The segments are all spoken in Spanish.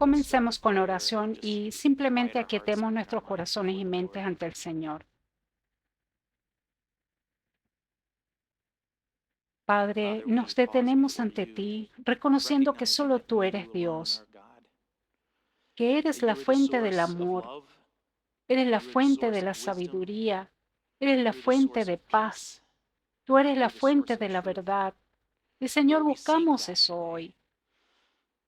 Comencemos con la oración y simplemente aquietemos nuestros corazones y mentes ante el Señor. Padre, nos detenemos ante ti, reconociendo que solo tú eres Dios, que eres la fuente del amor, eres la fuente de la sabiduría, eres la fuente de paz, tú eres la fuente de la verdad. Y Señor, buscamos eso hoy.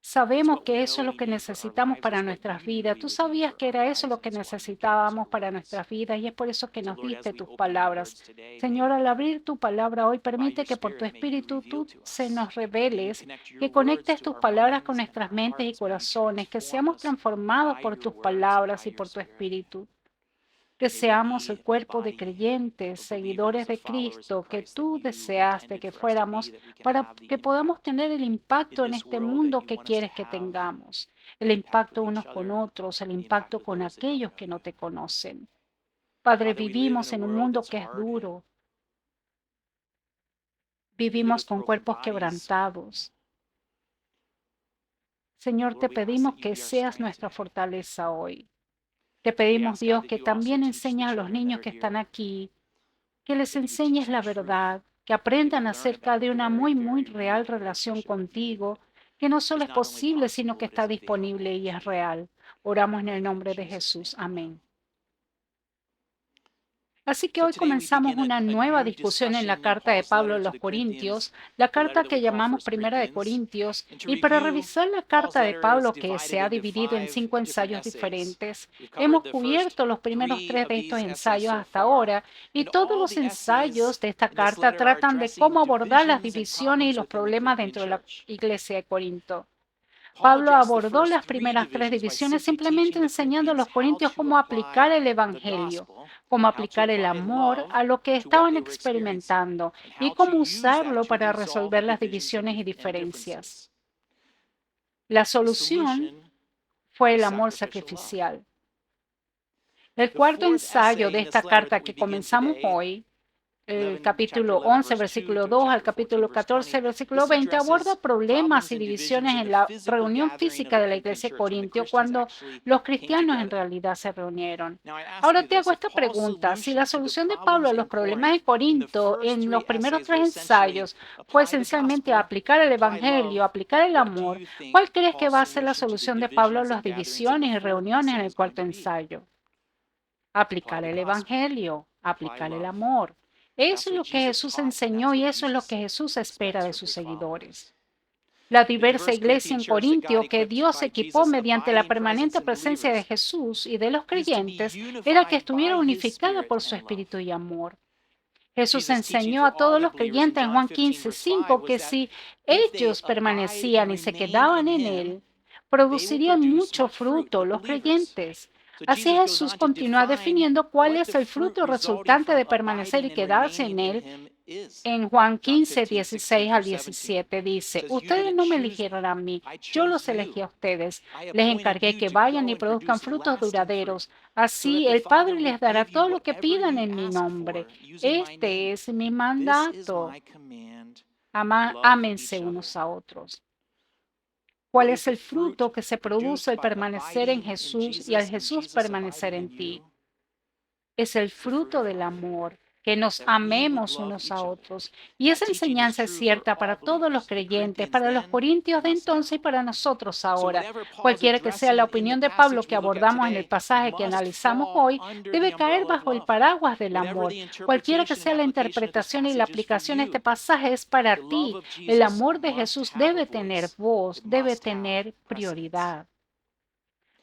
Sabemos que eso es lo que necesitamos para nuestras vidas. Tú sabías que era eso lo que necesitábamos para nuestras vidas y es por eso que nos diste tus palabras. Señor, al abrir tu palabra hoy, permite que por tu Espíritu tú se nos reveles, que conectes tus palabras con nuestras mentes y corazones, que seamos transformados por tus palabras y por tu Espíritu. Que seamos el cuerpo de creyentes, seguidores de Cristo, que tú deseaste que fuéramos para que podamos tener el impacto en este mundo que quieres que tengamos, el impacto unos con otros, el impacto con aquellos que no te conocen. Padre, vivimos en un mundo que es duro, vivimos con cuerpos quebrantados. Señor, te pedimos que seas nuestra fortaleza hoy. Te pedimos, Dios, que también enseñes a los niños que están aquí, que les enseñes la verdad, que aprendan acerca de una muy real relación contigo, que no solo es posible, sino que está disponible y es real. Oramos en el nombre de Jesús. Amén. Así que hoy comenzamos una nueva discusión en la carta de Pablo a los Corintios, la carta que llamamos Primera de Corintios, y para revisar la carta de Pablo que se ha dividido en 5 ensayos diferentes, hemos cubierto los primeros 3 de estos ensayos hasta ahora, y todos los ensayos de esta carta tratan de cómo abordar las divisiones y los problemas dentro de la iglesia de Corinto. Pablo abordó las primeras 3 divisiones simplemente enseñando a los corintios cómo aplicar el Evangelio, cómo aplicar el amor a lo que estaban experimentando y cómo usarlo para resolver las divisiones y diferencias. La solución fue el amor sacrificial. El cuarto ensayo de esta carta que comenzamos hoy, el capítulo 11, versículo 2 al capítulo 14, versículo 20, aborda problemas y divisiones en la reunión física de la iglesia de Corintio cuando los cristianos en realidad se reunieron. Ahora te hago esta pregunta. Si la solución de Pablo a los problemas de Corinto en los primeros 3 ensayos fue esencialmente aplicar el evangelio, aplicar el amor, ¿cuál crees que va a ser la solución de Pablo a las divisiones y reuniones en el cuarto ensayo? Aplicar el evangelio, aplicar el amor. Eso es lo que Jesús enseñó y eso es lo que Jesús espera de sus seguidores. La diversa iglesia en Corintio que Dios equipó mediante la permanente presencia de Jesús y de los creyentes era que estuviera unificada por su espíritu y amor. Jesús enseñó a todos los creyentes en Juan 15:5 que si ellos permanecían y se quedaban en Él, producirían mucho fruto los creyentes. Así Jesús continúa definiendo cuál es el fruto resultante de permanecer y quedarse en Él. En Juan 15:16 al 17 dice, ustedes no me eligieron a mí, yo los elegí a ustedes. Les encargué que vayan y produzcan frutos duraderos. Así el Padre les dará todo lo que pidan en mi nombre. Este es mi mandato. Ámense unos a otros. ¿Cuál es el fruto que se produce al permanecer en Jesús y al Jesús permanecer en ti? Es el fruto del amor, que nos amemos unos a otros. Y esa enseñanza es cierta para todos los creyentes, para los corintios de entonces y para nosotros ahora. Cualquiera que sea la opinión de Pablo que abordamos en el pasaje que analizamos hoy, debe caer bajo el paraguas del amor. Cualquiera que sea la interpretación y la aplicación de este pasaje es para ti. El amor de Jesús debe tener voz, debe tener prioridad.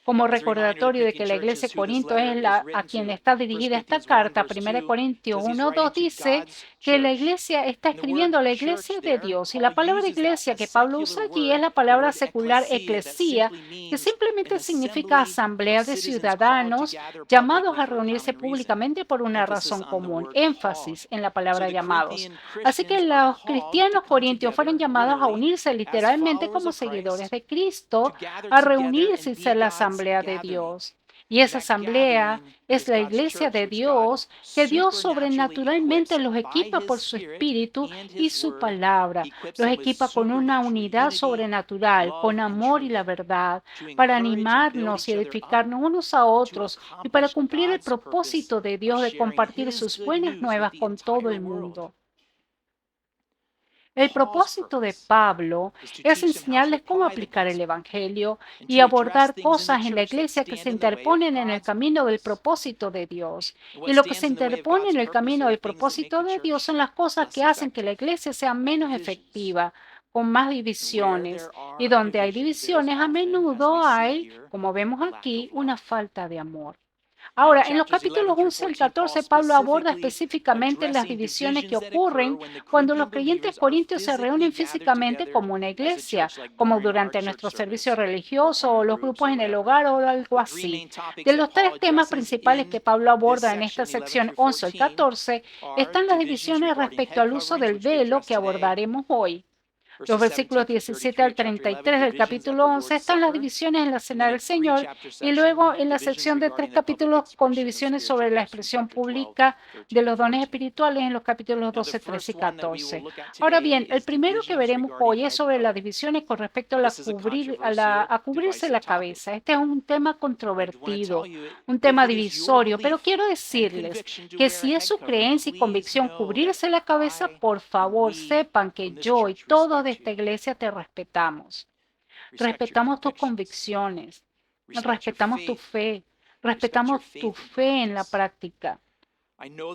Como recordatorio de que la iglesia de Corinto es a quien está dirigida esta carta, 1 Corintios 1:2 dice que la iglesia está escribiendo a la iglesia de Dios. Y la palabra iglesia que Pablo usa allí es la palabra secular eclesía, que simplemente significa asamblea de ciudadanos llamados a reunirse públicamente por una razón común. Énfasis en la palabra llamados. Así que los cristianos corintios fueron llamados a unirse literalmente como seguidores de Cristo, a reunirse y ser la asamblea de Dios. Y esa asamblea es la iglesia de Dios, que Dios sobrenaturalmente los equipa por su espíritu y su palabra. Los equipa con una unidad sobrenatural, con amor y la verdad, para animarnos y edificarnos unos a otros y para cumplir el propósito de Dios de compartir sus buenas nuevas con todo el mundo. El propósito de Pablo es enseñarles cómo aplicar el Evangelio y abordar cosas en la iglesia que se interponen en el camino del propósito de Dios. Y lo que se interpone en el camino del propósito de Dios son las cosas que hacen que la iglesia sea menos efectiva, con más divisiones. Y donde hay divisiones, a menudo hay, como vemos aquí, una falta de amor. Ahora, en los capítulos 11 al 14, Pablo aborda específicamente las divisiones que ocurren cuando los creyentes corintios se reúnen físicamente como una iglesia, como durante nuestro servicio religioso o los grupos en el hogar o algo así. De los tres temas principales que Pablo aborda en esta sección 11 al 14, están las divisiones respecto al uso del velo que abordaremos hoy. Los versículos 17 al 33 del capítulo 11 están las divisiones en la cena del Señor y luego en la sección de 3 capítulos con divisiones sobre la expresión pública de los dones espirituales en los capítulos 12, 13 y 14. Ahora bien, el primero que veremos hoy es sobre las divisiones con respecto a cubrirse la cabeza. Este es un tema controvertido, un tema divisorio, pero quiero decirles que si es su creencia y convicción cubrirse la cabeza, por favor sepan que yo y todos de esta iglesia te respetamos. Respetamos tus convicciones, respetamos tu fe, respetamos tu fe en la práctica.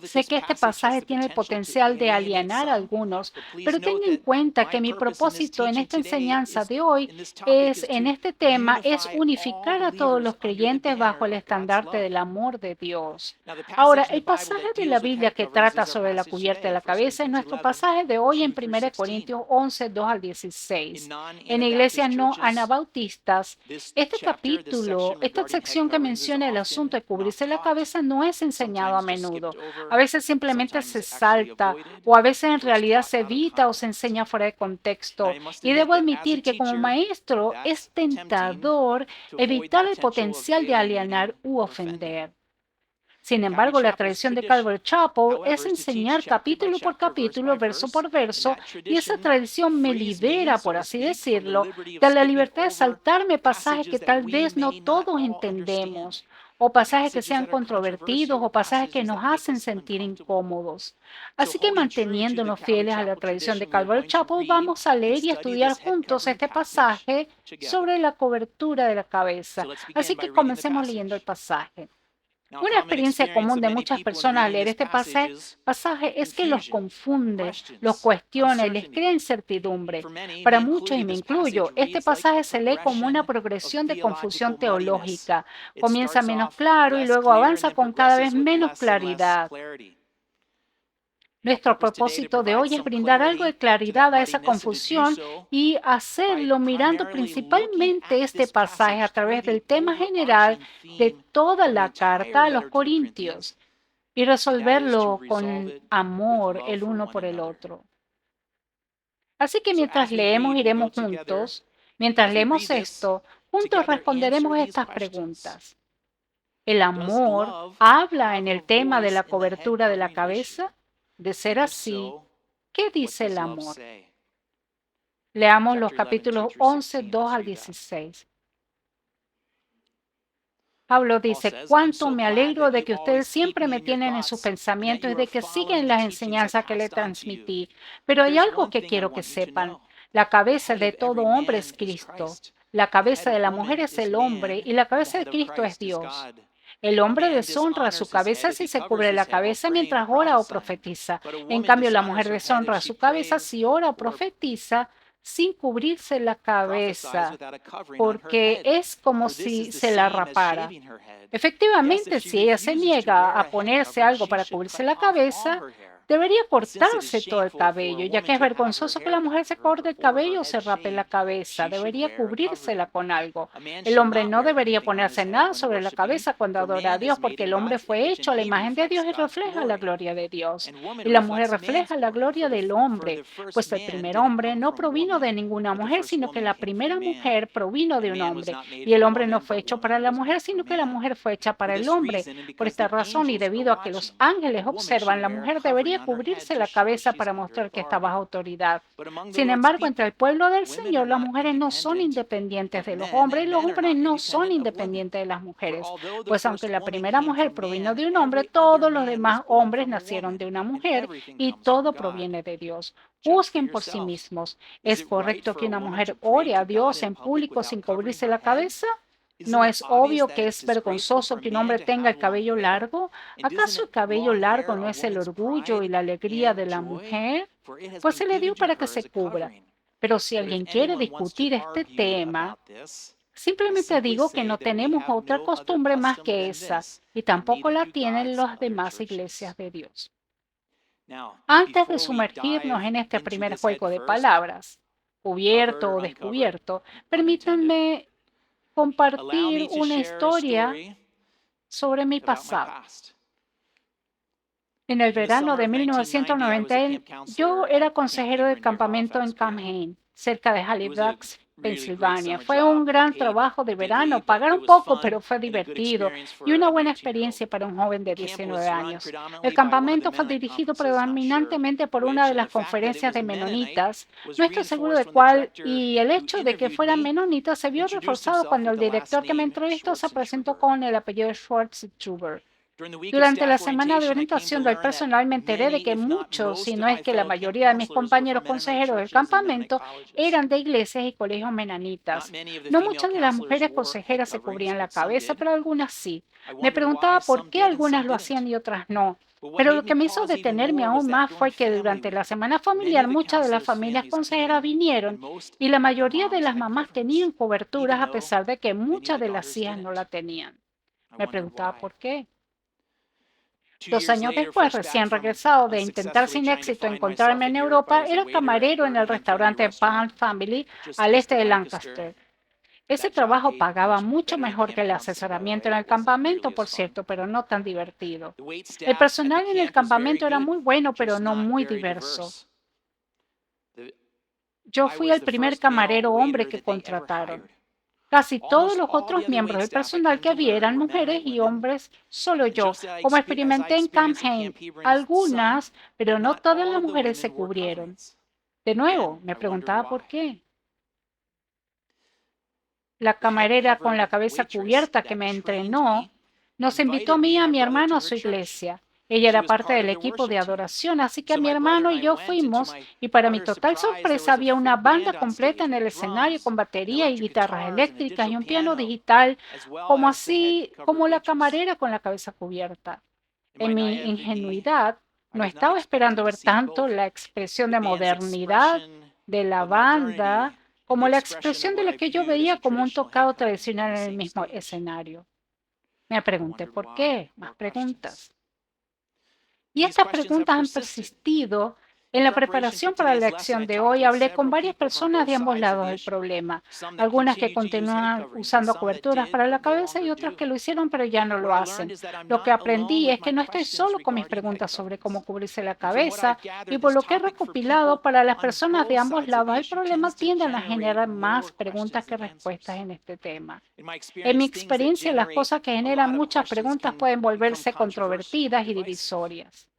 Sé que este pasaje tiene el potencial de alienar a algunos, pero tengan en cuenta que mi propósito en esta enseñanza de hoy en este tema es unificar a todos los creyentes bajo el estandarte del amor de Dios. Ahora, el pasaje de la Biblia que trata sobre la cubierta de la cabeza es nuestro pasaje de hoy en 1 Corintios 11, 2 al 16. En iglesias no anabautistas, este capítulo, esta sección que menciona el asunto de cubrirse la cabeza no es enseñado a menudo. A veces simplemente se salta o a veces en realidad se evita o se enseña fuera de contexto. Y debo admitir que como maestro es tentador evitar el potencial de alienar u ofender. Sin embargo, la tradición de Calvary Chapel es enseñar capítulo por capítulo, verso por verso, y esa tradición me libera, por así decirlo, de la libertad de saltarme pasajes que tal vez no todos entendemos, o pasajes que sean controvertidos, o pasajes que nos hacen sentir incómodos. Así que manteniéndonos fieles a la tradición de Calvary Chapel, vamos a leer y estudiar juntos este pasaje sobre la cobertura de la cabeza. Así que comencemos leyendo el pasaje. Una experiencia común de muchas personas al leer este pasaje es que los confunde, los cuestiona y les crea incertidumbre. Para muchos, y me incluyo, este pasaje se lee como una progresión de confusión teológica. Comienza menos claro y luego avanza con cada vez menos claridad. Nuestro propósito de hoy es brindar algo de claridad a esa confusión y hacerlo mirando principalmente este pasaje a través del tema general de toda la carta a los Corintios y resolverlo con amor el uno por el otro. Así que mientras leemos, iremos juntos. Mientras leemos esto, juntos responderemos estas preguntas. ¿El amor habla en el tema de la cobertura de la cabeza? De ser así, ¿qué dice el amor? Leamos los capítulos 11, 2 al 16. Pablo dice, cuánto me alegro de que ustedes siempre me tienen en sus pensamientos y de que siguen las enseñanzas que les transmití. Pero hay algo que quiero que sepan. La cabeza de todo hombre es Cristo. La cabeza de la mujer es el hombre y la cabeza de Cristo es Dios. El hombre deshonra a su cabeza si se cubre la cabeza mientras ora o profetiza. En cambio, la mujer deshonra a su cabeza si ora o profetiza sin cubrirse la cabeza, porque es como si se la rapara. Efectivamente, si ella se niega a ponerse algo para cubrirse la cabeza, debería cortarse todo el cabello, ya que es vergonzoso que la mujer se corte el cabello o se rape la cabeza. Debería cubrírsela con algo. El hombre no debería ponerse nada sobre la cabeza cuando adora a Dios, porque el hombre fue hecho a la imagen de Dios y refleja la gloria de Dios. Y la mujer refleja la gloria del hombre, pues el primer hombre no provino de ninguna mujer, sino que la primera mujer provino de un hombre. Y el hombre no fue hecho para la mujer, sino que la mujer fue hecha para el hombre. Por esta razón, y debido a que los ángeles observan, la mujer debería cubrirse la cabeza para mostrar que está bajo autoridad. Sin embargo, entre el pueblo del Señor, las mujeres no son independientes de los hombres y los hombres no son independientes de las mujeres. Pues aunque la primera mujer provino de un hombre, todos los demás hombres nacieron de una mujer y todo proviene de Dios. Juzguen por sí mismos. ¿Es correcto que una mujer ore a Dios en público sin cubrirse la cabeza? ¿No es obvio que es vergonzoso que un hombre tenga el cabello largo? ¿Acaso el cabello largo no es el orgullo y la alegría de la mujer? Pues se le dio para que se cubra. Pero si alguien quiere discutir este tema, simplemente digo que no tenemos otra costumbre más que esa, y tampoco la tienen las demás iglesias de Dios. Antes de sumergirnos en este primer juego de palabras, cubierto o descubierto, permítanme compartir una historia sobre mi pasado. En el verano de 1990, yo era consejero de campamento en Camp Hain, cerca de Halifax, Pensilvania. Fue un gran trabajo de verano, pagaron poco, pero fue divertido y una buena experiencia para un joven de 19 años. El campamento fue dirigido predominantemente por una de las conferencias de menonitas, no estoy seguro de cuál, y el hecho de que fueran menonitas se vio reforzado cuando el director que me entrevistó se presentó con el apellido Schwartz-Truber. Durante la semana de orientación del personal me enteré de que muchos, si no es que la mayoría de mis compañeros consejeros del campamento, eran de iglesias y colegios menonitas. No muchas de las mujeres consejeras se cubrían la cabeza, pero algunas sí. Me preguntaba por qué algunas lo hacían y otras no. Pero lo que me hizo detenerme aún más fue que durante la semana familiar muchas de las familias consejeras vinieron y la mayoría de las mamás tenían coberturas a pesar de que muchas de las hijas no la tenían. Me preguntaba por qué. 2 años después, recién regresado de intentar sin éxito encontrarme en Europa, era camarero en el restaurante Palm Family al este de Lancaster. Ese trabajo pagaba mucho mejor que el asesoramiento en el campamento, por cierto, pero no tan divertido. El personal en el campamento era muy bueno, pero no muy diverso. Yo fui el primer camarero hombre que contrataron. Casi todos los otros miembros del personal que había eran mujeres y hombres, solo yo, como experimenté en Camp Hain. Algunas, pero no todas las mujeres se cubrieron. De nuevo, me preguntaba por qué. La camarera con la cabeza cubierta que me entrenó nos invitó a mí y a mi hermano a su iglesia. Ella era parte del equipo de adoración, así que mi hermano y yo fuimos y para mi total sorpresa había una banda completa en el escenario con batería y guitarras eléctricas y un piano digital, como la camarera con la cabeza cubierta. En mi ingenuidad, no estaba esperando ver tanto la expresión de modernidad de la banda como la expresión de lo que yo veía como un tocado tradicional en el mismo escenario. Me pregunté por qué. Más preguntas. Y estas preguntas han persistido. En la preparación para la lección de hoy hablé con varias personas de ambos lados del problema, algunas que continúan usando coberturas para la cabeza y otras que lo hicieron pero ya no lo hacen. Lo que aprendí es que no estoy solo con mis preguntas sobre cómo cubrirse la cabeza y por lo que he recopilado para las personas de ambos lados del problema tienden a generar más preguntas que respuestas en este tema. En mi experiencia, las cosas que generan muchas preguntas pueden volverse controvertidas y divisorias.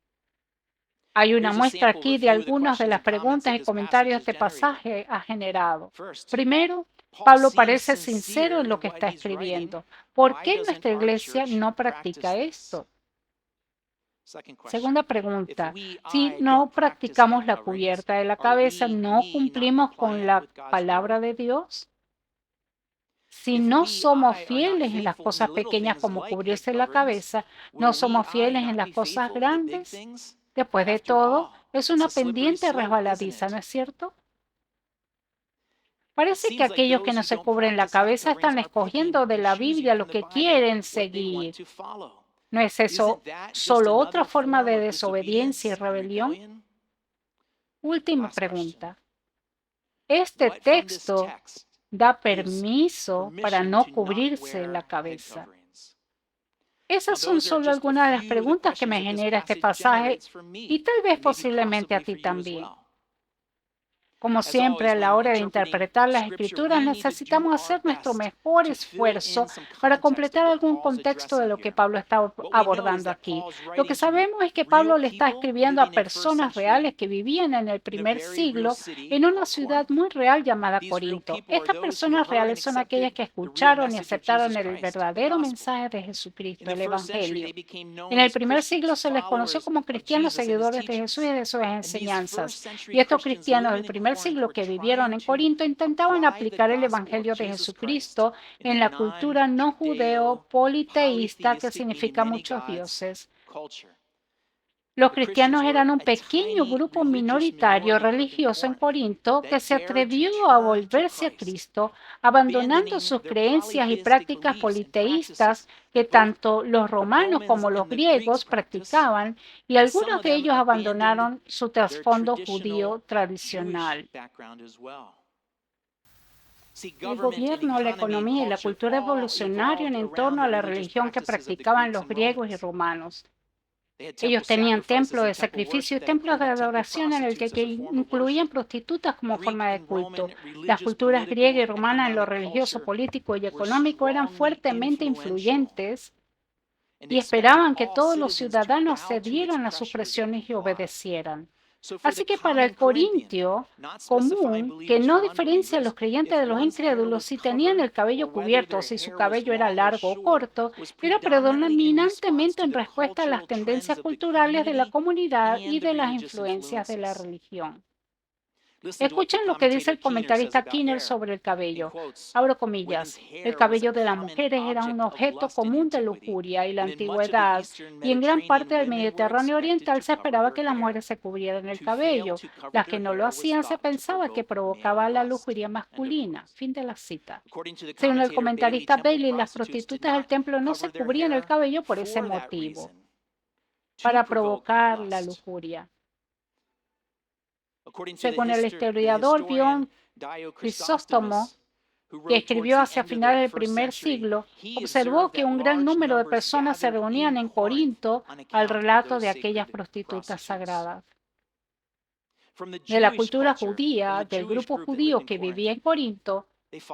Hay una muestra aquí de algunas de las preguntas y comentarios este pasaje ha generado. Primero, Pablo parece sincero en lo que está escribiendo. ¿Por qué nuestra iglesia no practica esto? Segunda pregunta, si no practicamos la cubierta de la cabeza, ¿no cumplimos con la palabra de Dios? Si no somos fieles en las cosas pequeñas como cubrirse la cabeza, ¿no somos fieles en las cosas grandes? Después de todo, es una pendiente resbaladiza, ¿no es cierto? Parece que aquellos que no se cubren la cabeza están escogiendo de la Biblia lo que quieren seguir. ¿No es eso solo otra forma de desobediencia y rebelión? Última pregunta. Este texto da permiso para no cubrirse la cabeza. Esas son solo algunas de las preguntas que me genera este pasaje y tal vez posiblemente a ti también. Como siempre, a la hora de interpretar las escrituras, necesitamos hacer nuestro mejor esfuerzo para completar algún contexto de lo que Pablo está abordando aquí. Lo que sabemos es que Pablo le está escribiendo a personas reales que vivían en el primer siglo en una ciudad muy real llamada Corinto. Estas personas reales son aquellas que escucharon y aceptaron el verdadero mensaje de Jesucristo, el Evangelio. En el primer siglo se les conoció como cristianos seguidores de Jesús y de sus enseñanzas. Y estos cristianos del primer siglo que vivieron en Corinto intentaban aplicar el Evangelio de Jesucristo en la cultura no judeo politeísta, que significa muchos dioses. Los cristianos eran un pequeño grupo minoritario religioso en Corinto que se atrevió a volverse a Cristo, abandonando sus creencias y prácticas politeístas que tanto los romanos como los griegos practicaban, y algunos de ellos abandonaron su trasfondo judío tradicional. El gobierno, la economía y la cultura evolucionaron en torno a la religión que practicaban los griegos y romanos. Ellos tenían templos de sacrificio y templos de adoración en el que incluían prostitutas como forma de culto. Las culturas griega y romana en lo religioso, político y económico eran fuertemente influyentes y esperaban que todos los ciudadanos cedieran a sus presiones y obedecieran. Así que para el corintio común, que no diferencia a los creyentes de los incrédulos si tenían el cabello cubierto o si su cabello era largo o corto, era predominantemente en respuesta a las tendencias culturales de la comunidad y de las influencias de la religión. Escuchen lo que dice el comentarista Kinner sobre el cabello. Abro comillas. El cabello de las mujeres era un objeto común de lujuria y la antigüedad, y en gran parte del Mediterráneo oriental se esperaba que las mujeres se cubrieran el cabello. Las que no lo hacían se pensaba que provocaba la lujuria masculina. Fin de la cita. Según el comentarista Bailey, las prostitutas del templo no se cubrían el cabello por ese motivo, para provocar la lujuria. Según el historiador Dion Crisóstomo, que escribió hacia finales del primer siglo, observó que un gran número de personas se reunían en Corinto al relato de aquellas prostitutas sagradas. De la cultura judía, del grupo judío que vivía en Corinto,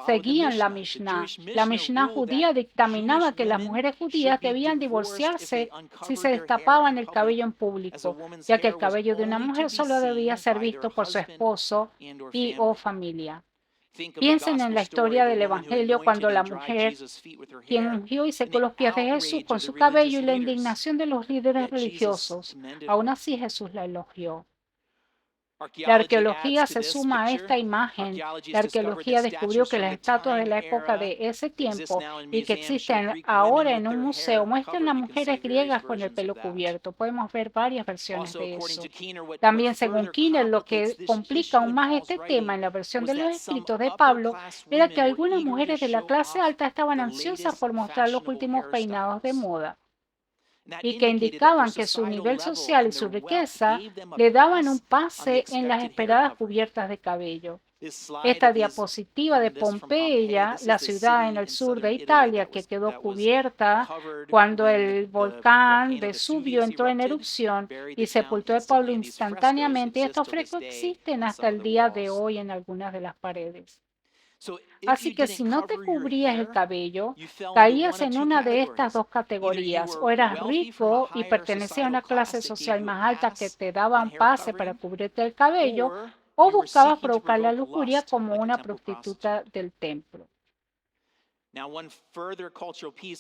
seguían la Mishnah. La Mishnah judía dictaminaba que las mujeres judías debían divorciarse si se destapaban el cabello en público, ya que el cabello de una mujer solo debía ser visto por su esposo y o familia. Piensen en la historia del Evangelio cuando la mujer, quien ungió y secó los pies de Jesús con su cabello, y la indignación de los líderes religiosos. Aún así Jesús la elogió. La arqueología se suma a esta imagen. La arqueología descubrió que las estatuas de la época de ese tiempo y que existen ahora en un museo muestran a mujeres griegas con el pelo cubierto. Podemos ver varias versiones de eso. También, según Kinner, lo que complica aún más este tema en la versión de los escritos de Pablo era que algunas mujeres de la clase alta estaban ansiosas por mostrar los últimos peinados de moda, y que indicaban que su nivel social y su riqueza le daban un pase en las esperadas cubiertas de cabello. Esta diapositiva de Pompeya, la ciudad en el sur de Italia que quedó cubierta cuando el volcán Vesubio entró en erupción y sepultó a Pablo instantáneamente, estos frescos existen hasta el día de hoy en algunas de las paredes. Así que si no te cubrías el cabello, caías en una de estas dos categorías: o eras rico y pertenecías a una clase social más alta que te daban pase para cubrirte el cabello, o buscabas provocar la lujuria como una prostituta del templo.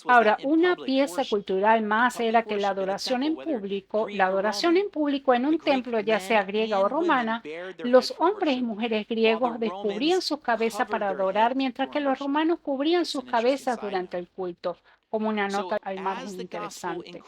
Ahora, una pieza cultural más era que la adoración en público en un templo, ya sea griega o romana, los hombres y mujeres griegos descubrían sus cabezas para adorar, mientras que los romanos cubrían sus cabezas durante el culto, como una nota al margen interesante.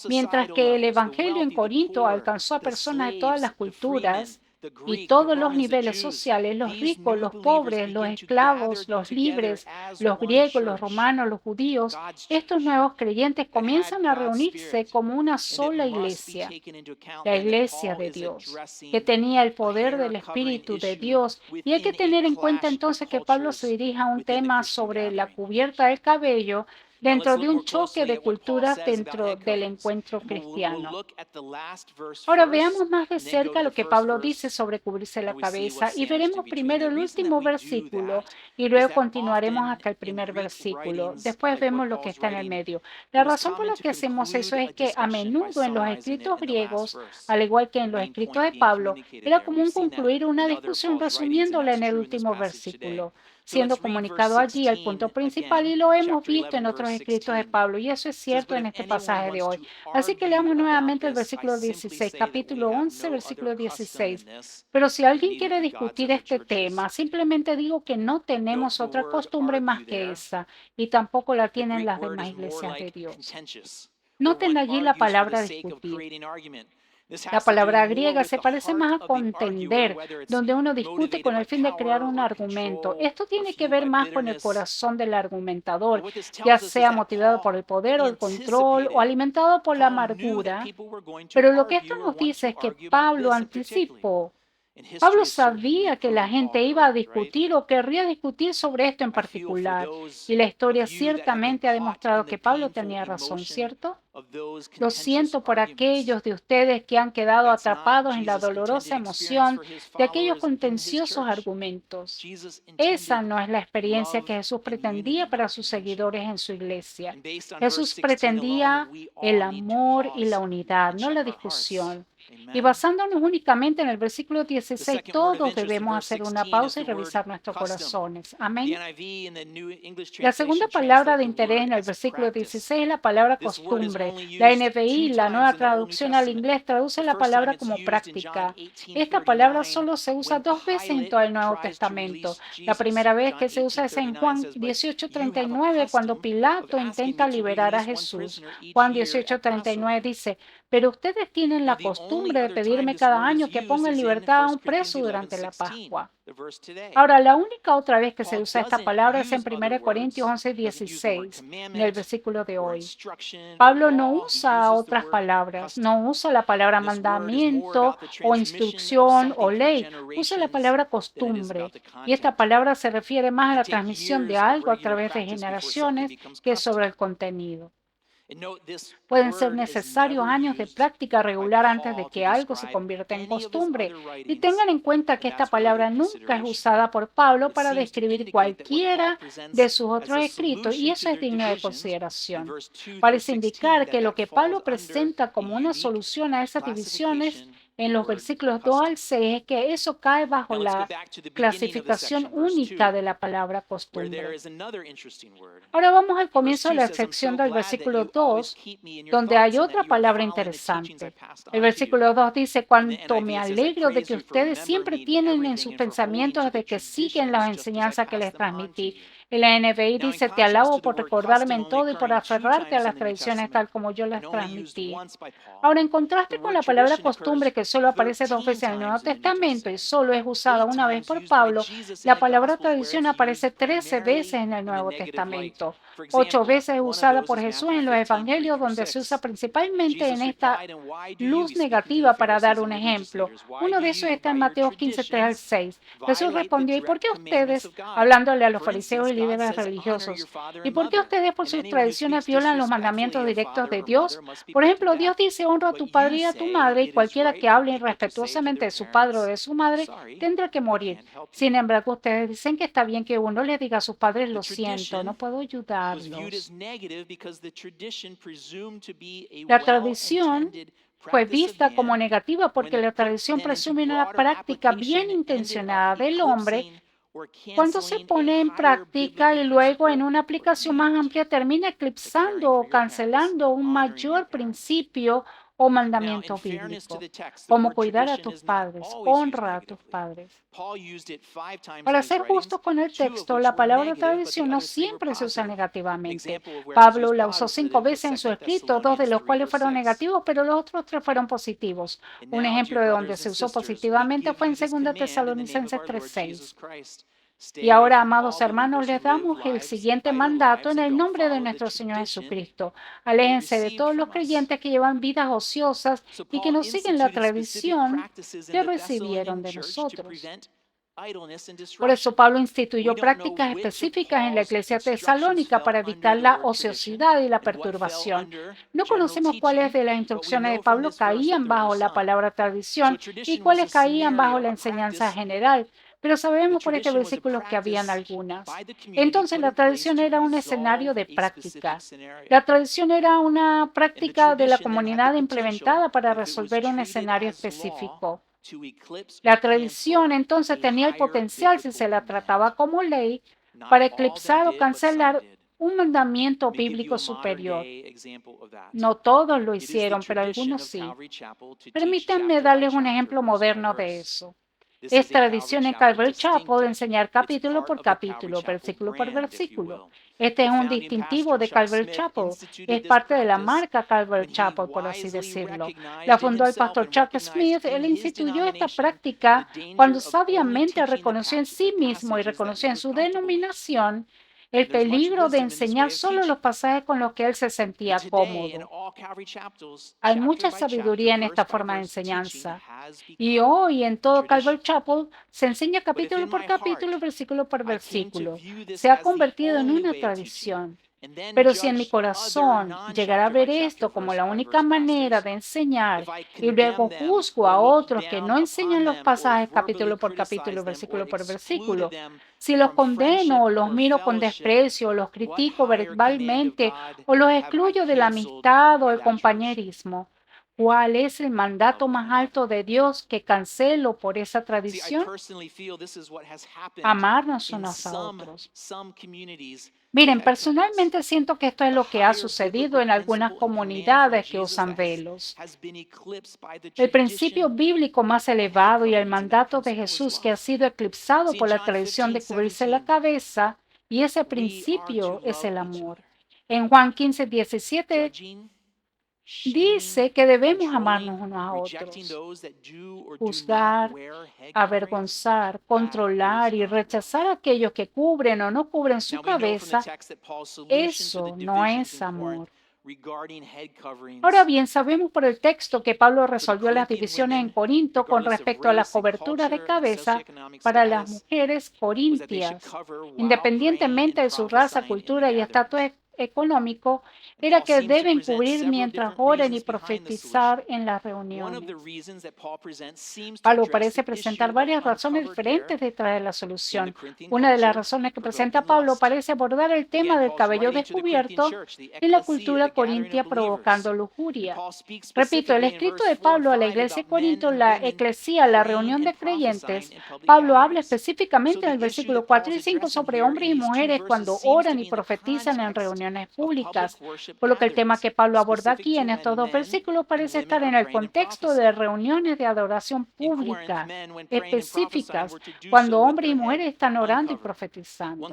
Mientras que el Evangelio en Corinto alcanzó a personas de todas las culturas, Y todos los niveles sociales, los ricos, los pobres, los esclavos, los libres, los griegos, los romanos, los judíos, estos nuevos creyentes comienzan a reunirse como una sola iglesia, la iglesia de Dios, que tenía el poder del Espíritu de Dios. Y hay que tener en cuenta entonces que Pablo se dirige a un tema sobre la cubierta del cabello dentro de un choque de culturas dentro del encuentro cristiano. Ahora veamos más de cerca lo que Pablo dice sobre cubrirse la cabeza y veremos primero el último versículo y luego continuaremos hasta el primer versículo. Después vemos lo que está en el medio. La razón por la que hacemos eso es que a menudo en los escritos griegos, al igual que en los escritos de Pablo, era común concluir una discusión resumiéndola en el último versículo, siendo comunicado allí el punto principal, y lo hemos visto en otros escritos de Pablo, y eso es cierto en este pasaje de hoy. Así que leamos nuevamente el versículo 16, capítulo 11, versículo 16. Pero si alguien quiere discutir este tema, simplemente digo que no tenemos otra costumbre más que esa, y tampoco la tienen las demás iglesias de Dios. Noten allí la palabra discutir. La palabra griega se parece más a contender, donde uno discute con el fin de crear un argumento. Esto tiene que ver más con el corazón del argumentador, ya sea motivado por el poder o el control o alimentado por la amargura. Pero lo que esto nos dice es que Pablo anticipó. Pablo sabía que la gente iba a discutir o querría discutir sobre esto en particular. Y la historia ciertamente ha demostrado que Pablo tenía razón, ¿cierto? Lo siento por aquellos de ustedes que han quedado atrapados en la dolorosa emoción de aquellos contenciosos argumentos. Esa no es la experiencia que Jesús pretendía para sus seguidores en su iglesia. Jesús pretendía el amor y la unidad, no la discusión. Y basándonos únicamente en el versículo 16, todos debemos hacer una pausa y revisar nuestros corazones. Amén. La segunda palabra de interés en el versículo 16 es la palabra costumbre. La NBI, la nueva traducción al inglés, traduce la palabra como práctica. Esta palabra solo se usa 2 veces en todo el Nuevo Testamento. La primera vez que se usa es en Juan 18:39, cuando Pilato intenta liberar a Jesús. Juan 18:39 dice: pero ustedes tienen la costumbre de pedirme cada año que ponga en libertad a un preso durante la Pascua. Ahora, la única otra vez que se usa esta palabra es en 1 Corintios 11:16, en el versículo de hoy. Pablo no usa otras palabras, no usa la palabra mandamiento o instrucción o ley, usa la palabra costumbre. Y esta palabra se refiere más a la transmisión de algo a través de generaciones que sobre el contenido. Pueden ser necesarios años de práctica regular antes de que algo se convierta en costumbre. Y tengan en cuenta que esta palabra nunca es usada por Pablo para describir cualquiera de sus otros escritos, y eso es digno de consideración. Parece indicar que lo que Pablo presenta como una solución a esas divisiones en los versículos 2 al 6 es que eso cae bajo la clasificación única de la palabra costumbre. Ahora vamos al comienzo de la sección del versículo 2, donde hay otra palabra interesante. El versículo 2 dice: cuanto me alegro de que ustedes siempre tienen en sus pensamientos de que siguen las enseñanzas que les transmití. El NBI dice: te alabo por recordarme en todo y por aferrarte a las tradiciones tal como yo las transmití. Ahora, en contraste con la palabra costumbre, que solo aparece 2 veces en el Nuevo Testamento y solo es usada una vez por Pablo, la palabra tradición aparece 13 veces en el Nuevo Testamento. 8 veces es usada por Jesús en los Evangelios, donde se usa principalmente en esta luz negativa para dar un ejemplo. Uno de esos está en Mateo 15:3 al 6. Jesús respondió: ¿y por qué ustedes, hablándole a los fariseos y líderes religiosos, y por qué ustedes por sus tradiciones violan los mandamientos directos de Dios? Por ejemplo, Dios dice: honra a tu padre y a tu madre, y cualquiera que hable irrespetuosamente de su padre o de su madre tendrá que morir. Sin embargo, ustedes dicen que está bien que uno les diga a sus padres: lo siento, no puedo ayudarlos. La tradición fue vista como negativa porque la tradición presume una práctica bien intencionada del hombre. Cuando se pone en práctica y luego en una aplicación más amplia, termina eclipsando o cancelando un mayor principio o mandamiento bíblico, como cuidar a tus padres, honra a tus padres. Para ser justo con el texto, la palabra tradición no siempre se usa negativamente. Pablo la usó 5 veces en su escrito, 2 de los cuales fueron negativos, pero los otros 3 fueron positivos. Un ejemplo de donde se usó positivamente fue en 2 Tesalonicenses 3:6. Y ahora, amados hermanos, les damos el siguiente mandato en el nombre de nuestro Señor Jesucristo. Aléjense de todos los creyentes que llevan vidas ociosas y que no siguen la tradición que recibieron de nosotros. Por eso Pablo instituyó prácticas específicas en la iglesia tesalónica para evitar la ociosidad y la perturbación. No conocemos cuáles de las instrucciones de Pablo caían bajo la palabra tradición y cuáles caían bajo la enseñanza general, pero sabemos por este versículo que habían algunas. Entonces la tradición era un escenario de práctica. La tradición era una práctica de la comunidad implementada para resolver un escenario específico. La tradición entonces tenía el potencial, si se la trataba como ley, para eclipsar o cancelar un mandamiento bíblico superior. No todos lo hicieron, pero algunos sí. Permítanme darles un ejemplo moderno de eso. Es tradición en Calvary Chapel enseñar capítulo por capítulo, versículo por versículo. Este es un distintivo de Calvary Chapel. Es parte de la marca Calvary Chapel, por así decirlo. La fundó el pastor Chuck Smith. Él instituyó esta práctica cuando sabiamente reconoció en sí mismo y reconoció en su denominación el peligro de enseñar solo los pasajes con los que él se sentía cómodo. Hay mucha sabiduría en esta forma de enseñanza. Y hoy en todo Calvary Chapel se enseña capítulo por capítulo, versículo por versículo. Se ha convertido en una tradición. Pero si en mi corazón llegara a ver esto como la única manera de enseñar y luego juzgo a otros que no enseñan los pasajes capítulo por capítulo, versículo por versículo, si los condeno o los miro con desprecio o los critico verbalmente o los excluyo de la amistad o el compañerismo, ¿cuál es el mandato más alto de Dios que cancelo por esa tradición? Amarnos unos a otros. Miren, personalmente siento que esto es lo que ha sucedido en algunas comunidades que usan velos. El principio bíblico más elevado y el mandato de Jesús que ha sido eclipsado por la tradición de cubrirse la cabeza, y ese principio es el amor. En Juan 15:17 dice que debemos amarnos unos a otros. Juzgar, avergonzar, controlar y rechazar a aquellos que cubren o no cubren su cabeza, eso no es amor. Ahora bien, sabemos por el texto que Pablo resolvió las divisiones en Corinto con respecto a la cobertura de cabeza para las mujeres corintias, independientemente de su raza, cultura y estatus económico, era que deben cubrir mientras oren y profetizar en las reuniones. Pablo parece presentar varias razones diferentes detrás de la solución. Una de las razones que presenta Pablo parece abordar el tema del cabello descubierto en la cultura corintia provocando lujuria. Repito, el escrito de Pablo a la iglesia de Corinto, la eclesía, la reunión de creyentes, Pablo habla específicamente en el versículo 4 y 5 sobre hombres y mujeres cuando oran y profetizan en reuniones públicas, por lo que el tema que Pablo aborda aquí en estos 2 versículos parece estar en el contexto de reuniones de adoración pública específicas, cuando hombres y mujeres están orando y profetizando.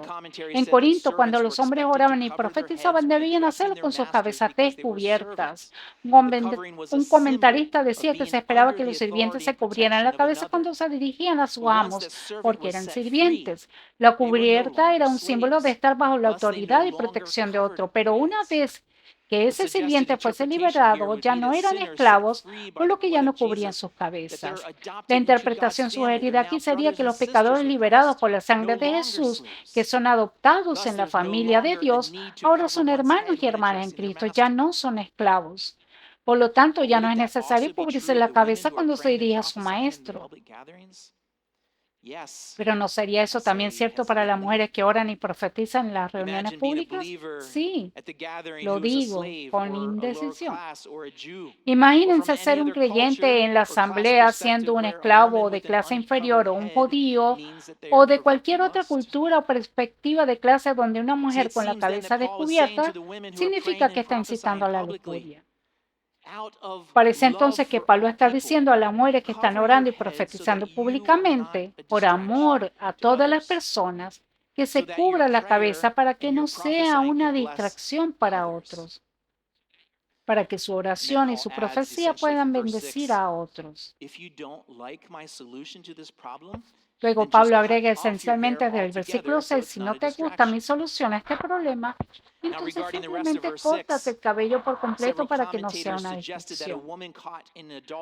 En Corinto, cuando los hombres oraban y profetizaban, debían hacerlo con sus cabezas descubiertas. Un comentarista decía que se esperaba que los sirvientes se cubrieran la cabeza cuando se dirigían a sus amos, porque eran sirvientes. La cubierta era un símbolo de estar bajo la autoridad y protección de otro, pero una vez que ese sirviente fuese liberado, ya no eran esclavos, por lo que ya no cubrían sus cabezas. La interpretación sugerida aquí sería que los pecadores liberados por la sangre de Jesús, que son adoptados en la familia de Dios, ahora son hermanos y hermanas en Cristo, ya no son esclavos. Por lo tanto, ya no es necesario cubrirse la cabeza cuando se dirige a su maestro. Pero ¿no sería eso también cierto para las mujeres que oran y profetizan en las reuniones públicas? Sí, lo digo con indecisión. Imagínense ser un creyente en la asamblea siendo un esclavo de clase inferior o un judío o de cualquier otra cultura o perspectiva de clase donde una mujer con la cabeza descubierta significa que está incitando a la lujuria. Parece entonces que Pablo está diciendo a las mujeres que están orando y profetizando públicamente, por amor a todas las personas, que se cubra la cabeza para que no sea una distracción para otros, para que su oración y su profecía puedan bendecir a otros. Luego Pablo agrega esencialmente desde el versículo 6, si no te gusta mi solución a este problema, entonces simplemente córtate el cabello por completo para que no sea una distracción.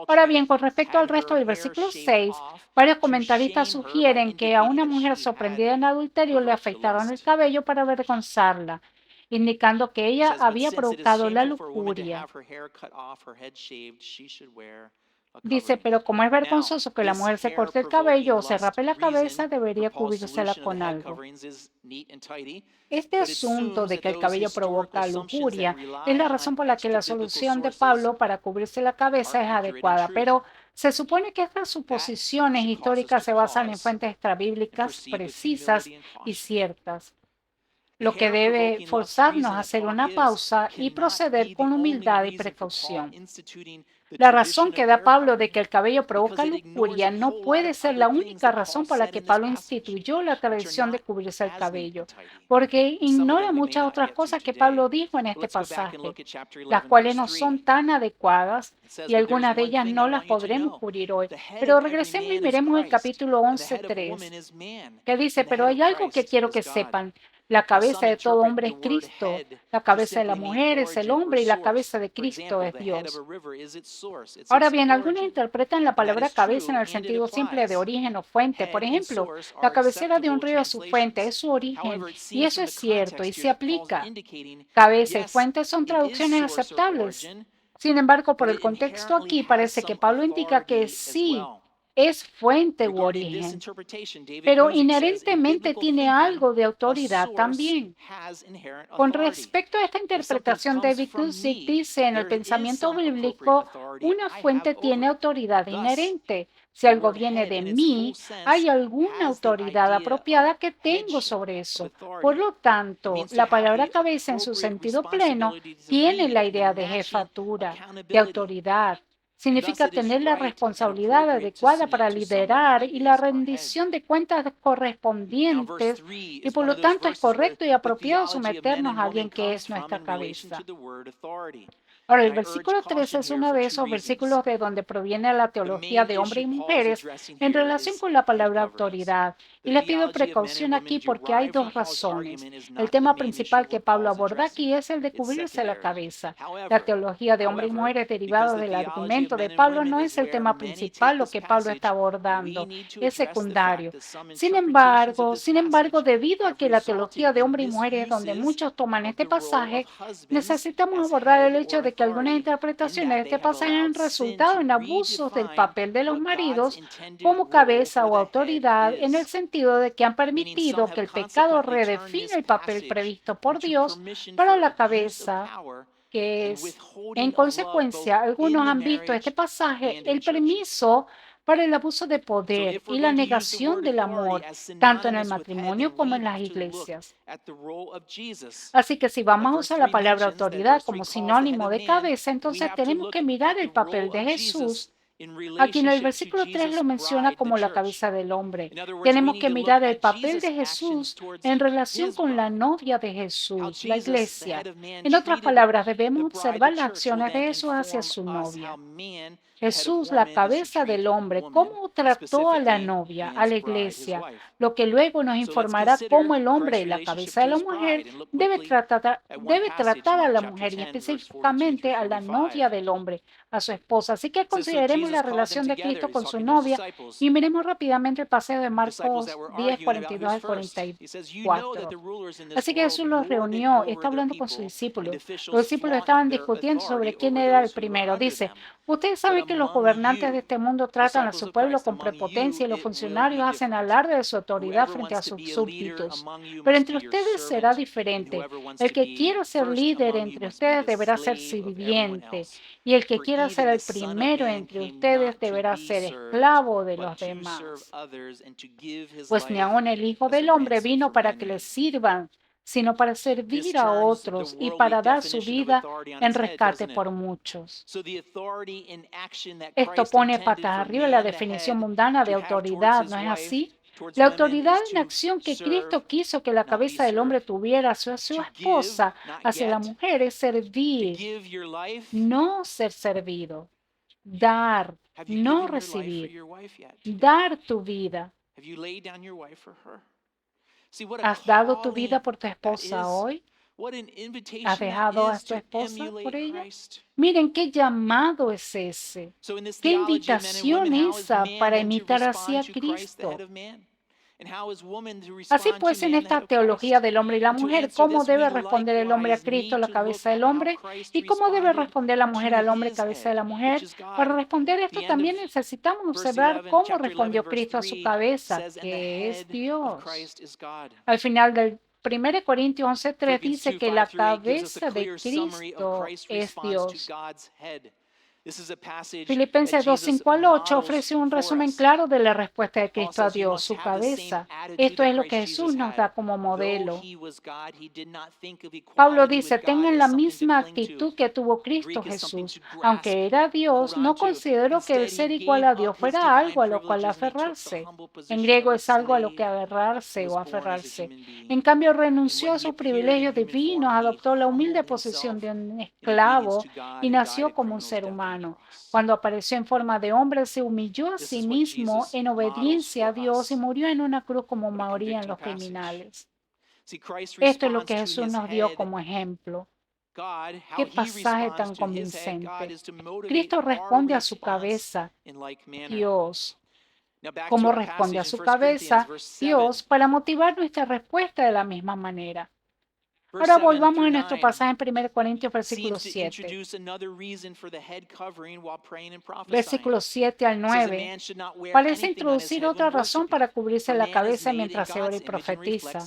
Ahora bien, con respecto al resto del versículo 6, varios comentaristas sugieren que a una mujer sorprendida en adulterio le afeitaron el cabello para avergonzarla, indicando que ella había provocado la lujuria. Dice, pero como es vergonzoso que la mujer se corte el cabello o se rape la cabeza, debería cubrírsela con algo. Este asunto de que el cabello provoca lujuria es la razón por la que la solución de Pablo para cubrirse la cabeza es adecuada, pero se supone que estas suposiciones históricas se basan en fuentes extrabíblicas precisas y ciertas, lo que debe forzarnos a hacer una pausa y proceder con humildad y precaución. La razón que da Pablo de que el cabello provoca lujuria no puede ser la única razón por la que Pablo instituyó la tradición de cubrirse el cabello, porque ignora muchas otras cosas que Pablo dijo en este pasaje, las cuales no son tan adecuadas y algunas de ellas no las podremos cubrir hoy. Pero regresemos y miremos el capítulo 11:3, que dice, pero hay algo que quiero que sepan. La cabeza de todo hombre es Cristo, la cabeza de la mujer es el hombre y la cabeza de Cristo es Dios. Ahora bien, algunos interpretan la palabra cabeza en el sentido simple de origen o fuente. Por ejemplo, la cabecera de un río es su fuente, es su origen, y eso es cierto y se aplica. Cabeza y fuente son traducciones aceptables. Sin embargo, por el contexto aquí parece que Pablo indica que sí, es fuente u origen, pero inherentemente tiene algo de autoridad también. Con respecto a esta interpretación, David Guzik dice, en el pensamiento bíblico, una fuente tiene autoridad inherente. Si algo viene de mí, hay alguna autoridad apropiada que tengo sobre eso. Por lo tanto, la palabra cabeza en su sentido pleno tiene la idea de jefatura, de autoridad. Significa tener la responsabilidad adecuada para liderar y la rendición de cuentas correspondientes, y por lo tanto es correcto y apropiado someternos a alguien que es nuestra cabeza. Ahora, el versículo 13 es uno de esos versículos de donde proviene la teología de hombres y mujeres en relación con la palabra autoridad. Y les pido precaución aquí porque hay dos razones. El tema principal que Pablo aborda aquí es el de cubrirse la cabeza. La teología de hombres y mujeres derivada del argumento de Pablo no es el tema principal, lo que Pablo está abordando, es secundario. Sin embargo, debido a que la teología de hombres y mujeres es donde muchos toman este pasaje, necesitamos abordar el hecho de que algunas interpretaciones de este pasaje han resultado en abusos del papel de los maridos como cabeza o autoridad, en el sentido de que han permitido que el pecado redefine el papel previsto por Dios para la cabeza, que es, en consecuencia, algunos han visto este pasaje el permiso para el abuso de poder y la negación del amor, tanto en el matrimonio como en las iglesias. Así que si vamos a usar la palabra autoridad como sinónimo de cabeza, entonces tenemos que mirar el papel de Jesús. Aquí en el versículo 3 lo menciona como la cabeza del hombre. Tenemos que mirar el papel de Jesús en relación con la novia de Jesús, la iglesia. En otras palabras, debemos observar las acciones de Jesús hacia su novia. Jesús, la cabeza del hombre, cómo trató a la novia, a la iglesia, lo que luego nos informará cómo el hombre, la cabeza de la mujer, debe tratar a la mujer y específicamente a la novia del hombre, a su esposa. Así que consideremos la relación de Cristo con su novia y miremos rápidamente el paseo de Marcos 10, 42 al 44. Así que Jesús los reunió, está hablando con sus discípulos. Los discípulos estaban discutiendo sobre quién era el primero. Dice, ustedes saben que los gobernantes de este mundo tratan a su pueblo con prepotencia y los funcionarios hacen alarde de su autoridad frente a sus súbditos. Pero entre ustedes será diferente. El que quiera ser líder entre ustedes deberá ser sirviente, y el que quiera ser el primero entre ustedes deberá ser esclavo de los demás. Pues ni aun el Hijo del Hombre vino para que le sirvan, sino para servir a otros y para dar su vida en rescate por muchos. Esto pone patas arriba la definición mundana de autoridad, ¿no es así? La autoridad en acción que Cristo quiso que la cabeza del hombre tuviera hacia su esposa, hacia la mujer, es servir, no ser servido. Dar, no recibir. Dar tu vida. ¿Has dado tu vida por tu esposa hoy? ¿Has dejado a tu esposa por ella? Miren qué llamado es ese. Qué invitación esa para imitar así a Cristo. Así pues, en esta teología del hombre y la mujer, ¿cómo debe responder el hombre a Cristo, la cabeza del hombre? ¿Y cómo debe responder la mujer al hombre, cabeza de la mujer? Para responder esto también necesitamos observar cómo respondió Cristo a su cabeza, que es Dios. Al final del 1 Corintios 11:3 dice que la cabeza de Cristo es Dios. Filipenses 2:5-8 ofrece un resumen claro de la respuesta de Cristo a Dios, su cabeza. Esto es lo que Jesús nos da como modelo. Pablo dice, tengan la misma actitud que tuvo Cristo Jesús. Aunque era Dios, no consideró que el ser igual a Dios fuera algo a lo cual aferrarse. En griego es algo a lo que agarrarse o aferrarse. En cambio, renunció a sus privilegios divinos, adoptó la humilde posición de un esclavo y nació como un ser humano. Cuando apareció en forma de hombre, se humilló a sí mismo en obediencia a Dios y murió en una cruz como morían los criminales. Esto es lo que Jesús nos dio como ejemplo. Qué pasaje tan convincente. Cristo responde a su cabeza, Dios. ¿Cómo responde a su cabeza, Dios, para motivar nuestra respuesta de la misma manera? Ahora volvamos a nuestro pasaje en 1 Corintios, versículo 7. Versículos 7 al 9. Parece introducir otra razón para cubrirse la cabeza mientras se ora y profetiza.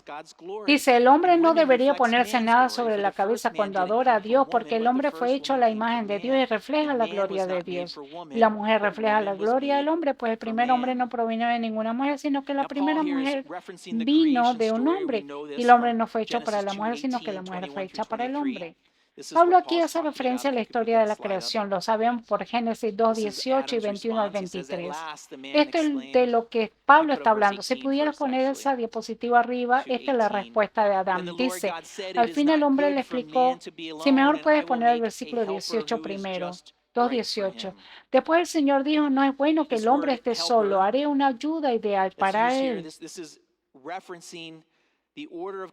Dice, el hombre no debería ponerse nada sobre la cabeza cuando adora a Dios, porque el hombre fue hecho a la imagen de Dios y refleja la gloria de Dios. Y la mujer refleja la gloria del hombre, pues el primer hombre no provino de ninguna mujer, sino que la primera mujer vino de un hombre. Y el hombre no fue hecho para la mujer, sino que la mujer fue hecha para el hombre. Pablo aquí hace referencia a la historia de la creación, lo sabemos por Génesis 2:18 y 21 al 23. Esto es de lo que Pablo está hablando. Si pudieras poner esa diapositiva arriba, esta es la respuesta de Adán. Dice, al fin el hombre le explicó, si mejor puedes poner el versículo 18 primero. 2:18. Después el Señor dijo, no es bueno que el hombre esté solo, haré una ayuda ideal para él.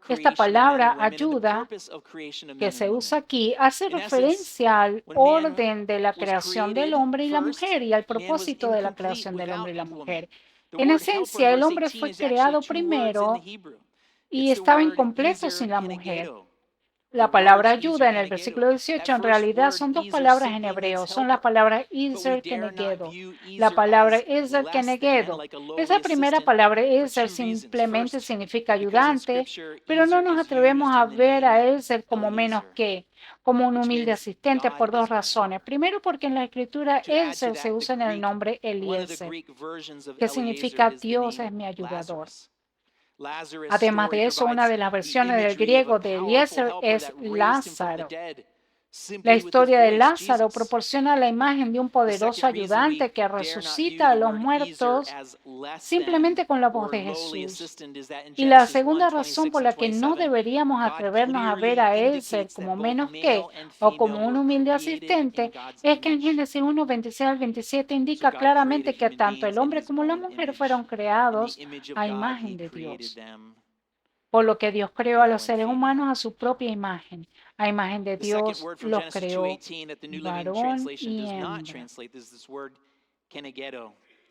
Esta palabra ayuda que se usa aquí hace referencia al orden de la creación del hombre y la mujer y al propósito de la creación del hombre y la mujer. En esencia, el hombre fue creado primero y estaba incompleto sin la mujer. La palabra ayuda en el versículo 18 en realidad son dos palabras en hebreo. Son las palabras Ezer Kenegedo. La palabra Ezer Kenegedo. Esa primera palabra Ezer simplemente significa ayudante, pero no nos atrevemos a ver a Ezer como menos que, como un humilde asistente por dos razones. Primero, porque en la escritura Ezer se usa en el nombre Eliezer, que significa Dios es mi ayudador. Además de eso, una de las versiones del griego de Eliezer es Lázaro. La historia de Lázaro proporciona la imagen de un poderoso ayudante que resucita a los muertos simplemente con la voz de Jesús. Y la segunda razón por la que no deberíamos atrevernos a ver a Eliezer como menos que o como un humilde asistente es que en Génesis 1, 26 al 27 indica claramente que tanto el hombre como la mujer fueron creados a imagen de Dios. Por lo que Dios creó a los seres humanos a su propia imagen. A imagen de Dios los creó, varón y hembra.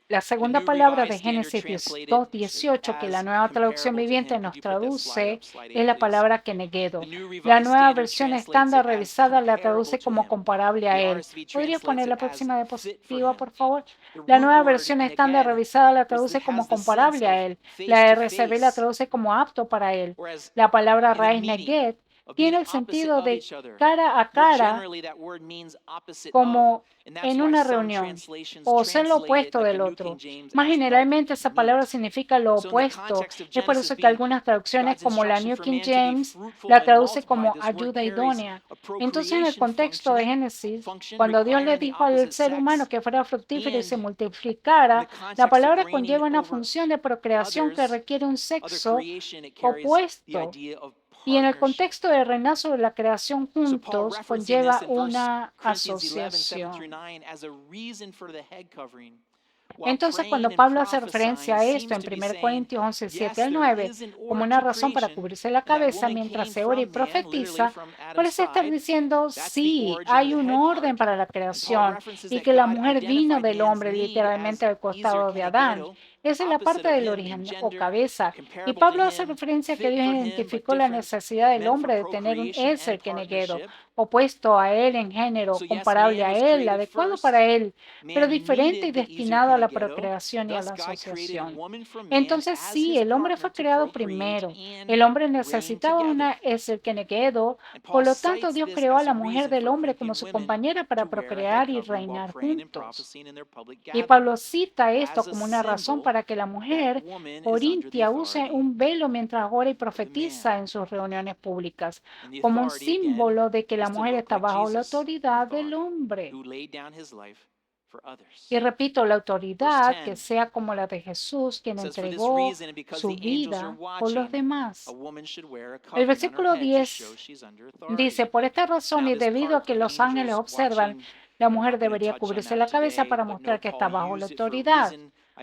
La segunda palabra de Génesis 2:18 que la nueva traducción viviente nos traduce es la palabra kenegedo. La nueva versión estándar revisada la traduce como comparable a él. ¿Podrías poner la próxima diapositiva, por favor? La nueva versión estándar revisada la traduce como comparable a él. La RCV la traduce como apto para él. La palabra raíz neged tiene el sentido de cara a cara, como en una reunión, o ser lo opuesto del otro. Más generalmente esa palabra significa lo opuesto. Es por eso que algunas traducciones, como la New King James, la traduce como ayuda idónea. Entonces, en el contexto de Génesis, cuando Dios le dijo al ser humano que fuera fructífero y se multiplicara, la palabra conlleva una función de procreación que requiere un sexo opuesto. Y en el contexto de reinar sobre la creación juntos, conlleva una asociación. Entonces, cuando Pablo hace referencia a esto en 1 Corintios 11, 7 al 9, como una razón para cubrirse la cabeza mientras se ora y profetiza, parece estar diciendo, sí, hay un orden para la creación y que la mujer vino del hombre, literalmente al costado de Adán. Esa es la parte del origen o cabeza. Y Pablo hace referencia a que Dios identificó la necesidad del hombre de tener un Ezer Kenegedo, opuesto a él en género, comparable a él, adecuado para él, pero diferente y destinado a la procreación y a la asociación. Entonces, sí, el hombre fue creado primero. El hombre necesitaba una Ezer Kenegedo, por lo tanto, Dios creó a la mujer del hombre como su compañera para procrear y reinar juntos. Y Pablo cita esto como una razón para que la mujer corintia use un velo mientras ora y profetiza en sus reuniones públicas, como un símbolo de que la mujer está bajo la autoridad del hombre. Y repito, la autoridad que sea como la de Jesús, quien entregó su vida por los demás. El versículo 10 dice, por esta razón y debido a que los ángeles observan, la mujer debería cubrirse la cabeza para mostrar que está bajo la autoridad.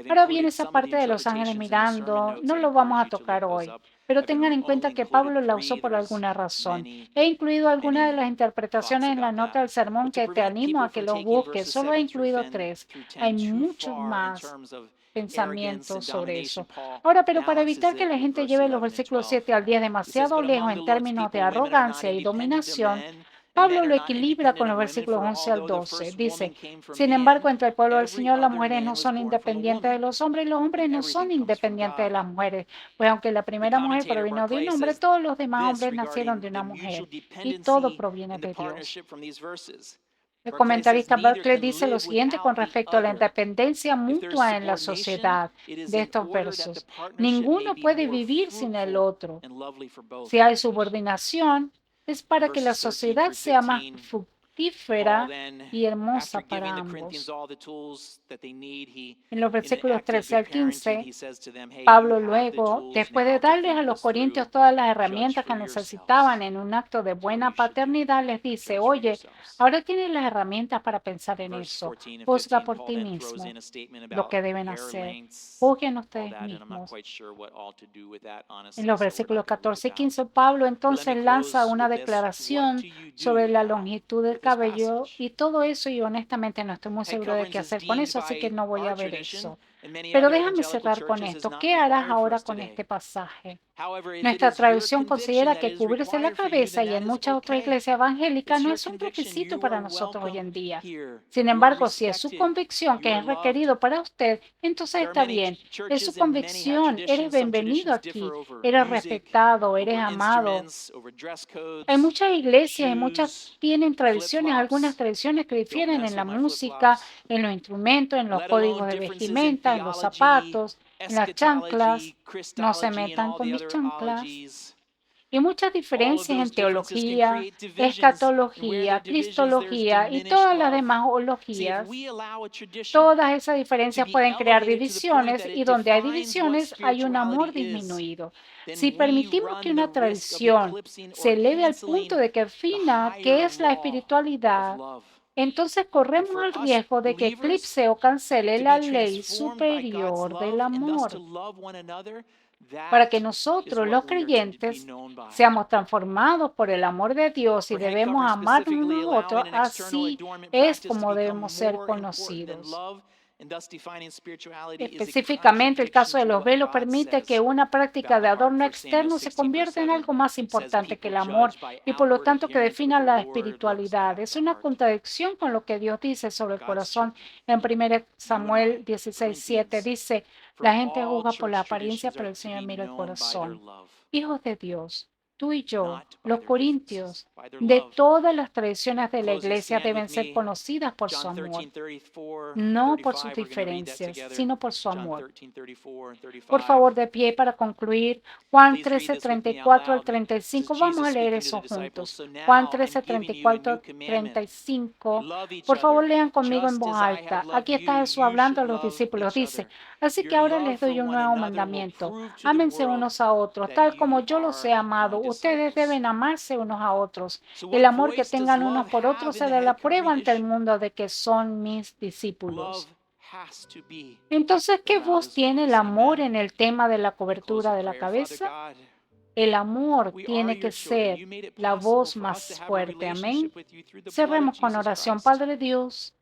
Ahora viene esa parte de los ángeles mirando, no lo vamos a tocar hoy, pero tengan en cuenta que Pablo la usó por alguna razón. He incluido algunas de las interpretaciones en la nota del sermón que te animo a que los busques. Solo he incluido 3. Hay muchos más pensamientos sobre eso. Ahora, pero para evitar que la gente lleve los versículos 7 al 10 demasiado lejos en términos de arrogancia y dominación, Pablo lo equilibra con los versículos 11 al 12. Dice, sin embargo, entre el pueblo del Señor las mujeres no son independientes de los hombres no son independientes de las mujeres, pues aunque la primera mujer provino de un hombre, todos los demás hombres nacieron de una mujer, y todo proviene de Dios. El comentarista Barclay dice lo siguiente con respecto a la independencia mutua en la sociedad de estos versos. Ninguno puede vivir sin el otro. Si hay subordinación, es para que la sociedad sea más fructífera y hermosa para ambos. En los versículos 13 al 15, Pablo luego, después de darles a los corintios todas las herramientas que necesitaban en un acto de buena paternidad, les dice, oye, ahora tienen las herramientas para pensar en eso. Juzga por ti mismo lo que deben hacer. Juzguen ustedes mismos. En los versículos 14 y 15, Pablo entonces lanza una declaración sobre la longitud del cabello y todo eso, y honestamente no estoy muy seguro de qué hacer con eso, así que no voy a ver eso. Pero déjame cerrar con esto. ¿Qué harás ahora con este pasaje? Nuestra tradición considera que cubrirse la cabeza y en muchas otras iglesias evangélicas no es un requisito para nosotros hoy en día. Sin embargo, si es su convicción que es requerido para usted, entonces está bien. Es su convicción. Eres bienvenido aquí. Eres respetado. Eres amado. Hay muchas iglesias y muchas tienen tradiciones, algunas tradiciones que difieren en la música, en los instrumentos, en los códigos de vestimenta, en los zapatos, en las chanclas. No se metan con mis chanclas. Y muchas diferencias en teología, escatología, cristología y todas las demás ologías. Todas esas diferencias pueden crear divisiones y donde hay divisiones hay un amor disminuido. Si permitimos que una tradición se eleve al punto de que afina qué es la espiritualidad, entonces corremos el riesgo de que eclipse o cancele la ley superior del amor. Para que nosotros, los creyentes, seamos transformados por el amor de Dios y debemos amar unos a otros, así es como debemos ser conocidos. Específicamente, el caso de los velos permite que una práctica de adorno externo se convierta en algo más importante que el amor y por lo tanto que defina la espiritualidad. Es una contradicción con lo que Dios dice sobre el corazón. En 1 Samuel 16:7 dice, la gente juzga por la apariencia, pero el Señor mira el corazón. Hijos de Dios, tú y yo, los corintios, de todas las tradiciones de la iglesia deben ser conocidas por su amor, no por sus diferencias, sino por su amor. Por favor, de pie para concluir. Juan 13:34 al 35. Vamos a leer eso juntos. Juan 13:34 al 35. Por favor, lean conmigo en voz alta. Aquí está Jesús hablando a los discípulos. Dice, así que ahora les doy un nuevo mandamiento. Ámense unos a otros, tal como yo los he amado. Ustedes deben amarse unos a otros. El amor que tengan unos por otros será la prueba ante el mundo de que son mis discípulos. Entonces, ¿qué voz tiene el amor en el tema de la cobertura de la cabeza? El amor tiene que ser la voz más fuerte. Amén. Cerremos con oración. Padre Dios,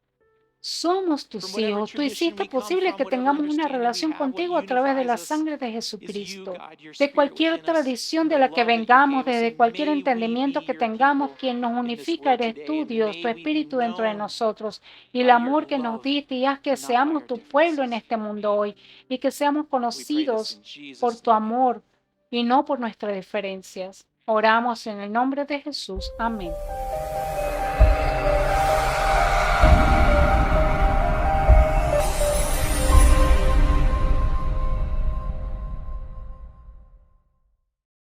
somos tus hijos. Tú hiciste posible que tengamos una relación contigo a través de la sangre de Jesucristo. De cualquier tradición de la que vengamos, desde cualquier entendimiento que tengamos, quien nos unifica eres tú, Dios, tu Espíritu dentro de nosotros. Y el amor que nos diste y haz que seamos tu pueblo en este mundo hoy y que seamos conocidos por tu amor y no por nuestras diferencias. Oramos en el nombre de Jesús. Amén.